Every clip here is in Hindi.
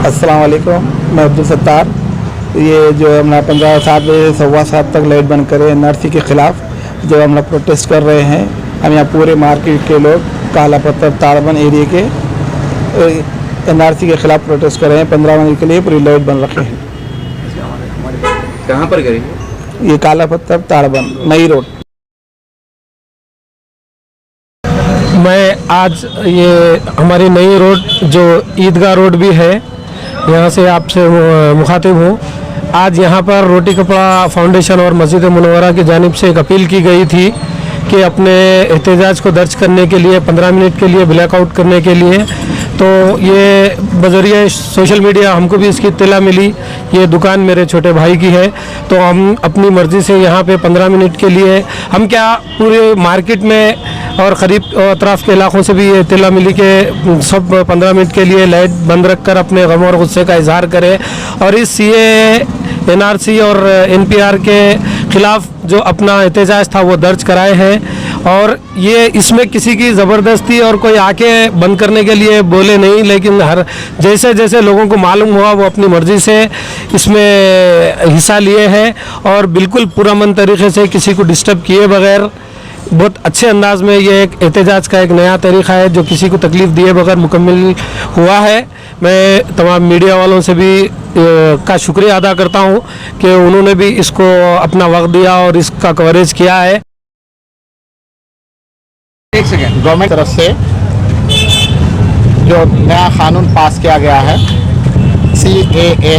अस्सलाम वालेकुम, मैं अब्दुल सत्तार। ये जो हमने 7 बजे से 7:15 तक लाइट बंद करे एनआरसी के ख़िलाफ़ जो हम लोग प्रोटेस्ट कर रहे हैं। हम यहाँ पूरे मार्केट के लोग काला पत्थर ताड़बन एरिया के एनआरसी के ख़िलाफ़ प्रोटेस्ट कर रहे हैं। 15 मिनट के लिए पूरी लाइट बंद रखे हैं। कहाँ पर करें? ये काला पत्थर ताड़बन नई रोड। मैं आज ये हमारी नई रोड जो ईदगाह रोड भी है, यहाँ से आपसे मुखातिब हूँ। आज यहाँ पर रोटी कपड़ा फाउंडेशन और मस्जिद मुनव्वरा की जानिब से एक अपील की गई थी कि अपने एहतजाज को दर्ज करने के लिए 15 मिनट के लिए ब्लैकआउट करने के लिए। तो ये बज़रिया सोशल मीडिया हमको भी इसकी इत्तला मिली। ये दुकान मेरे छोटे भाई की है, तो हम अपनी मर्ज़ी से यहाँ पे 15 मिनट के लिए, हम क्या पूरे मार्केट में और करीब अतराफ़ के इलाक़ों से भी ये इत्तला मिली कि सब 15 मिनट के लिए लाइट बंद रख कर अपने गम और गुस्से का इजहार करें और इस CAA, NRC और NPR के ख़िलाफ़ जो अपना एहतजाज था वो दर्ज कराए हैं। और ये इसमें किसी की ज़बरदस्ती और कोई आके बंद करने के लिए बोले नहीं, लेकिन हर जैसे जैसे लोगों को मालूम हुआ वो अपनी मर्ज़ी से इसमें हिस्सा लिए हैं और बिल्कुल पुरअमन तरीक़े से किसी को डिस्टर्ब किए बगैर बहुत अच्छे अंदाज में ये एक एहतजाज का एक नया तरीक़ा है जो किसी को तकलीफ़ दिए बगैर मुकम्मल हुआ है। मैं तमाम मीडिया वालों से भी का शुक्रिया अदा करता हूँ कि उन्होंने भी इसको अपना वक्त दिया और इसका कवरेज किया है। एक सेकेंड, गवर्नमेंट तरफ से जो नया कानून पास किया गया है CAA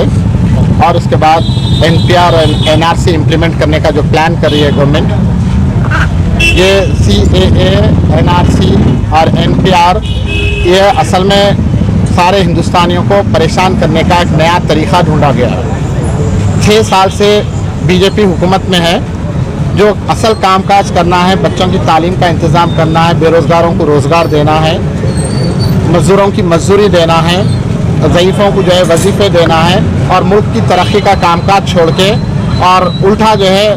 और उसके बाद NPR और NRC इम्प्लीमेंट करने का जो प्लान कर रही है गवर्नमेंट, ये CAA, NRC और NPR ये असल में सारे हिंदुस्तानियों को परेशान करने का एक नया तरीक़ा ढूंढा गया है। 6 साल से BJP हुकूमत में है। जो असल कामकाज करना है, बच्चों की तालीम का इंतज़ाम करना है, बेरोज़गारों को रोज़गार देना है, मज़दूरों की मजदूरी देना है, ज़ईफ़ों को जो है वजीफ़े देना है और मुल्क की तरक्की का कामकाज छोड़ के और उल्टा जो है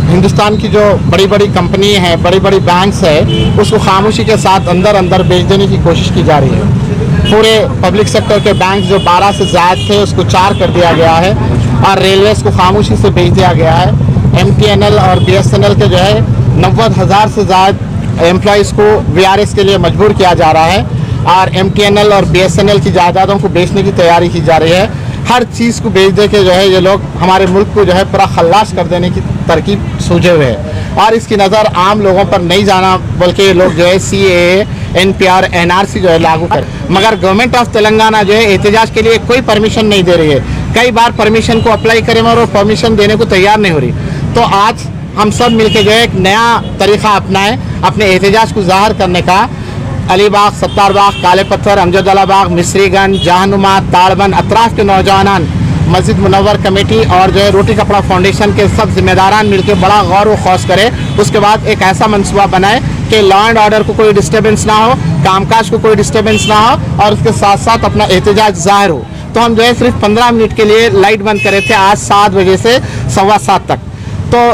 हिंदुस्तान की जो बड़ी बड़ी कंपनी है, बड़ी बड़ी बैंक्स है, उसको खामोशी के साथ अंदर अंदर बेच देने की कोशिश की जा रही है। पूरे पब्लिक सेक्टर के बैंक जो 12 से ज़्यादा थे उसको 4 कर दिया गया है और रेलवेज़ को खामोशी से बेच दिया गया है। MTNL और BSNL के जो है 90,000 से ज़्यादा एम्प्लॉइज़ को VRS के लिए मजबूर किया जा रहा है और MTNL और BSNL की जायदादों को बेचने की तैयारी की जा रही है। हर चीज़ को बेच दे के जो है ये लोग हमारे मुल्क को जो है पूरा खल्लास कर देने की तरकीब सूझे हुए हैं और इसकी नज़र आम लोगों पर नहीं जाना, बल्कि ये लोग जो है CAA, NPR, NRC जो है लागू कर, मगर गवर्नमेंट ऑफ तेलंगाना जो है एहतजाज के लिए कोई परमिशन नहीं दे रही है। कई बार परमिशन को अप्लाई करें और परमिशन देने को तैयार नहीं हो रही। तो आज हम सब मिलकर जो है एक नया तरीक़ा अपनाएं अपने एहतजाज को ज़ाहिर करने का। अलीबाग, सत्तारबाग, काले पत्थर, अमजदला बाग, मिस्रीगंज, जहानुमा, ताड़बन, अतराफ़ के नौजवान, मस्जिद मुनव्वर कमेटी और जो है रोटी कपड़ा फाउंडेशन के सब जिम्मेदारान मिलकर बड़ा गौर व खौस करें। उसके बाद एक ऐसा मनसूबा बनाए कि लॉ एंड ऑर्डर को कोई डिस्टर्बेंस ना हो, कामकाज को कोई डिस्टर्बेंस ना हो और उसके साथ साथ अपना एहतजाज ज़ाहिर हो। तो हम जो है सिर्फ 15 मिनट के लिए लाइट बंद करे थे आज 7 बजे से 7:15 तक। तो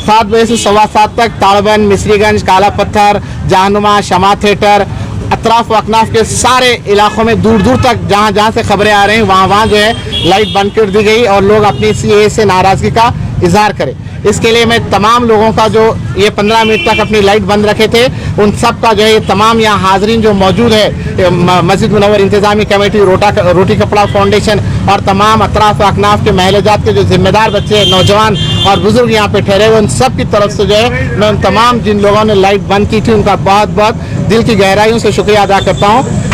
7 बजे से 7:15 तक ताड़बन, मिस्रीगंज, काला पत्थर, जहानुमा, शमा थिएटर, अतराफ़ अकनाफ के सारे इलाक़ों में दूर दूर तक जहाँ जहाँ से खबरें आ रही हैं वहाँ जो है लाइट बंद कर दी गई और लोग अपनी CAA से नाराज़गी का इजहार करें। इसके लिए मैं तमाम लोगों का जो ये 15 मिनट तक अपनी लाइट बंद रखे थे उन सब का जो है ये तमाम यहाँ हाजरीन जो मौजूद है, मस्जिद मुनव्वर इंतज़ामी कमेटी, रोटी कपड़ा फाउंडेशन और तमाम अतराफ़ अकनाफ के महलजात के जो जिम्मेदार बच्चे, नौजवान और बुज़ुर्ग यहाँ पे ठहरे हुए, उन सब की तरफ से जो है मैं उन तमाम जिन लोगों ने लाइट बंद की थी उनका बहुत बहुत दिल की गहराइयों से शुक्रिया अदा करता हूँ।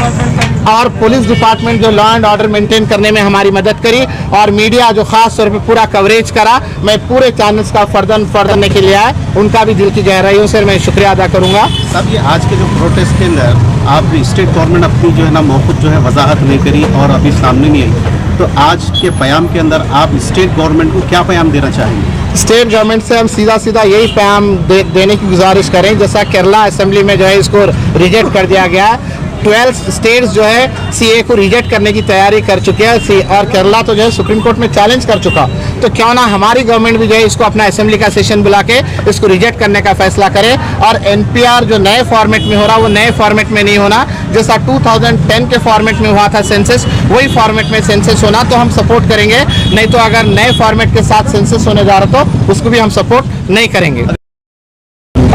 और पुलिस डिपार्टमेंट जो लॉ एंड ऑर्डर मेंटेन करने में हमारी मदद करी और मीडिया जो ख़ास तौर पे पूरा कवरेज करा, मैं पूरे चैनल्स का फर्दन करने के लिए आए, उनका भी दिल की गहराइयों से मैं शुक्रिया अदा करूँगा। साहब, ये आज के जो प्रोटेस्ट के अंदर आप स्टेट गवर्नमेंट अपनी जो है ना मौक़िफ़ जो है वजाहत नहीं करी और अभी सामने नहीं आई, तो आज के पैगाम के अंदर आप स्टेट गवर्नमेंट को क्या पैगाम देना चाहेंगे? स्टेट गवर्नमेंट से हम सीधा सीधा यही पैगाम देने की गुजारिश करें, जैसा केरला असेंबली में जो है इसको रिजेक्ट कर दिया गया है। 12 स्टेट्स जो है सीए को रिजेक्ट करने की तैयारी कर चुके हैं और केरला तो जो है सुप्रीम कोर्ट में चैलेंज कर चुका। तो क्यों ना हमारी गवर्नमेंट भी जो है इसको अपना असेंबली का सेशन बुला के इसको रिजेक्ट करने का फैसला करे और एनपीआर जो नए फॉर्मेट में हो रहा वो नए फॉर्मेट में नहीं होना, जैसा 2010 के फॉर्मेट में हुआ था सेंसस, वही फॉर्मेट में सेंसस होना तो हम सपोर्ट करेंगे। नहीं तो अगर नए फॉर्मेट के साथ सेंसस होने जा रहा तो उसको भी हम सपोर्ट नहीं करेंगे।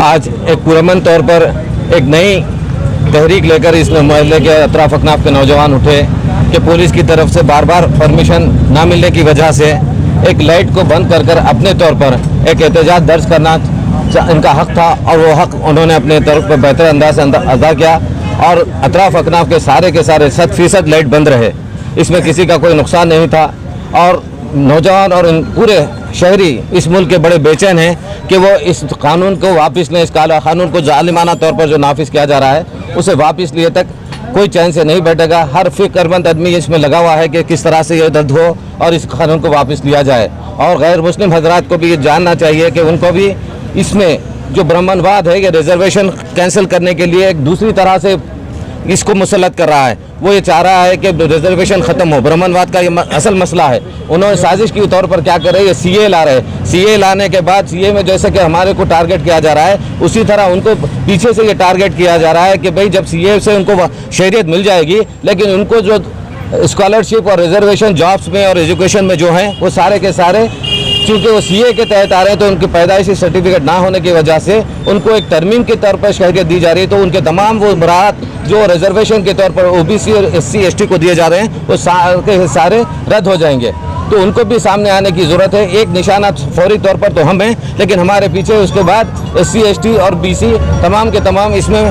आज एक पुरअमन तौर पर एक नई तहरीक लेकर इस मोहल्ले के अतराफ अकनाफ के नौजवान उठे कि पुलिस की तरफ से बार बार परमिशन ना मिलने की वजह से एक लाइट को बंद कर कर अपने तौर पर एक एहतजाज दर्ज करना इनका हक था और वो हक उन्होंने अपने तौर पर बेहतर अंदाज से अदा किया और अतराफ अकनाफ के सारे 100% लाइट बंद रहे। इसमें किसी का कोई नुकसान नहीं था और नौजवान और पूरे शहरी इस मुल्क के बड़े बेचैन हैं कि वो इस कानून को वापस लें। इस कानून को जालिमाना तौर पर जो नाफिज किया जा रहा है उसे वापस लिए तक कोई चैन से नहीं बैठेगा। हर फिक्रमंद आदमी इसमें लगा हुआ है कि किस तरह से ये रद्द हो और इस कानून को वापस लिया जाए। और गैर मुस्लिम हजरात को भी ये जानना चाहिए कि उनको भी इसमें जो ब्राह्मणवाद है ये रिजर्वेशन कैंसिल करने के लिए एक दूसरी तरह से इसको मुसलत कर रहा है। वो ये चाह रहा है कि रिजर्वेशन ख़त्म हो। ब्राह्मणवाद का ये असल मसला है। उन्होंने साजिश के तौर पर क्या कर रहे हैं, ये सीए ला रहे हैं। सीए लाने के बाद सीए में जैसे कि हमारे को टारगेट किया जा रहा है उसी तरह उनको पीछे से ये टारगेट किया जा रहा है कि भाई जब सीए से उनको शहरियत मिल जाएगी लेकिन उनको जो स्कॉलरशिप और रिजर्वेशन जॉब्स में और एजुकेशन में जो हैं वो सारे के सारे क्योंकि वो सीए के तहत आ रहे हैं तो उनकी पैदाइशी सर्टिफिकेट ना होने की वजह से उनको एक तरमीम के तौर पर शहरियत दी जा रही है। तो उनके तमाम वो बरात जो रिजर्वेशन के तौर पर ओबीसी और एससी एसटी को दिए जा रहे हैं वो सारे रद्द हो जाएंगे। तो उनको भी सामने आने की ज़रूरत है। एक निशाना फौरी तौर पर तो हम हैं लेकिन हमारे पीछे उसके बाद एससी एसटी और बीसी तमाम के तमाम इसमें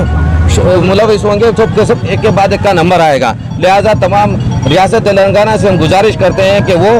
मुलविस होंगे। सब के सब एक के बाद एक का नंबर आएगा। लिहाजा तमाम रियासत तेलंगाना से हम गुजारिश करते हैं कि वो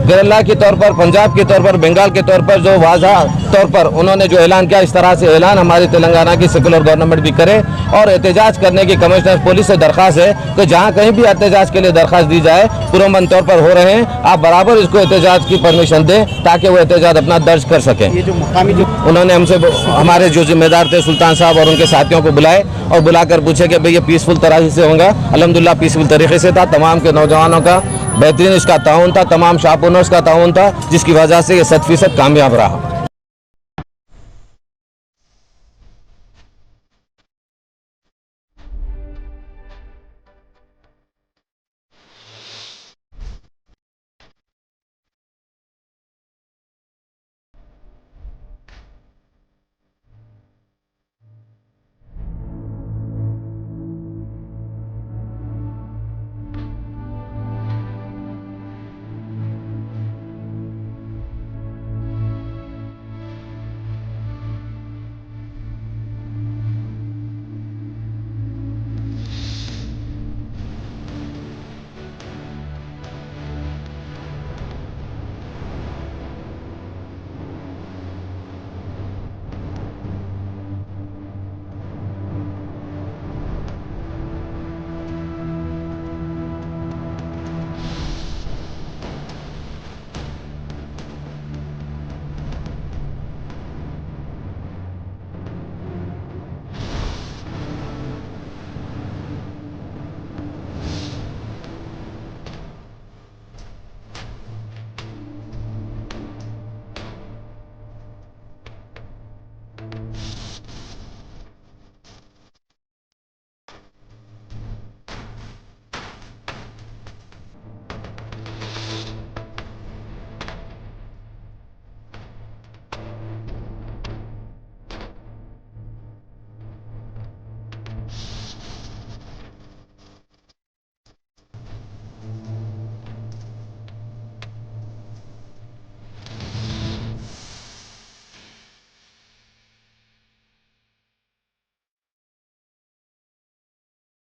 केरला के तौर पर, पंजाब के तौर पर, बंगाल के तौर पर जो वाज़ा तौर पर उन्होंने जो ऐलान किया इस तरह से ऐलान हमारी तेलंगाना की सेकुलर गवर्नमेंट भी करे। और एहतजाज करने की कमिश्नर पुलिस से दरख्वास्त है कि जहाँ कहीं भी एहतजाज के लिए दरख्वास्त दी जाए पुरअमन तौर पर हो रहे हैं आप बराबर इसको एहतजाज की परमिशन दें ताकि वो एहतजाज अपना दर्ज कर सकें। ये जो मुकामी जो उन्होंने हमसे हमारे जो जिम्मेदार थे सुल्तान साहब और उनके साथियों को बुलाए और बुलाकर पूछे कि भाई ये पीसफुल तरह से होगा। अल्हम्दुलिल्लाह पीसफुल तरीके से था। तमाम के नौजवानों का बेहतरीन इसका ताउन था, तमाम शॉप ओनर्स का ताउन था जिसकी वजह से ये 100% कामयाब रहा।